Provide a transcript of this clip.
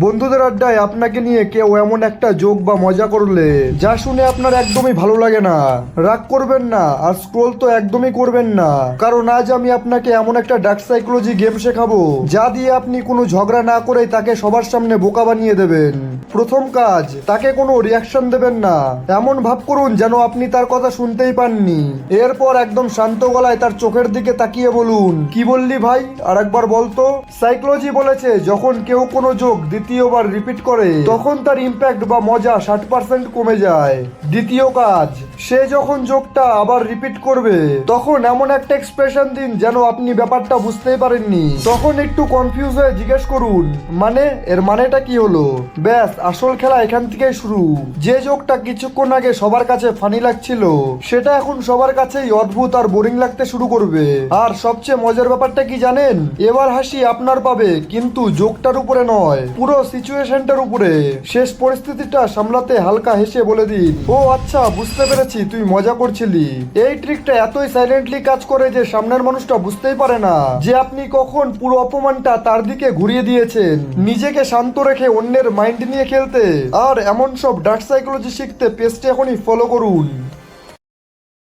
বন্ধুদের আড্ডায় আপনাকে নিয়ে কেউ এমন একটা জোক বা মজা করলে যা শুনে আপনার একদমই ভালো লাগে না, রাগ করবেন না আর স্ক্রোল তো একদমই করবেন না, কারণ আজ আমি আপনাকে এমন একটা ডার্ক সাইকোলজি গেম শেখাবো যা দিয়ে আপনি কোনো ঝগড়া না করেই তাকে সবার সামনে বোকা বানিয়ে দেবেন। প্রথম কাজ, তাকে কোনো রিয়াকশন দেবেন না, এমন ভাব করুন যেন আপনি তার কথা শুনতেই পাননি। এরপর একদম শান্ত গলায় তার চোখের দিকে তাকিয়ে বলুন, কি বললি ভাই, আর একবার বলতো। সাইকোলজি বলেছে যখন কেউ কোনো জোক দ্বিতীয়বার রিপিট করে তখন তার ইম্প্যাক্ট বা মজা 60% কমে যায়। দ্বিতীয় কাজ, সে যখন জোকটা আবার রিপিট করবে তখন এমন একটা এক্সপ্রেশন দিন যেন আপনি ব্যাপারটা বুঝতেই পারেননি। তখন একটু কনফিউজ হয়ে জিজ্ঞেস করুন, মানে এর মানেটা কি হলো। ব্যাস, আসল খেলা এখান থেকেই শুরু। যে জোকটা কিছুক্ষণ আগে সবার কাছে ফানি লাগছিল সেটা এখন সবার কাছেই অদ্ভুত আর বোরিং লাগতে শুরু করবে। আর সবচেয়ে মজার ব্যাপারটা কি জানেন, এবার হাসি আপনার পাবে কিন্তু জোকটার উপরে নয়, পুরো সিচুয়েশনটার উপরে। শেষ পরিস্থিতিটা সামলাতে হালকা হেসে বলে দিন, ও আচ্ছা বুঝতে পেরেছি, তুই মজা করছিলি। এই ট্রিকটা এতই সাইলেন্টলি কাজ করে যে সামনের মানুষটা বুঝতেই পারে না যে আপনি কখন পুরো অপমানটা তার দিকে ঘুরিয়ে দিয়েছেন। নিজেকে শান্ত রেখে অন্যের মাইন্ড নিয়ে খেলতে আর এমন সব ডার্ক সাইকোলজি শিখতে পেজটি এখনই ফলো করুন।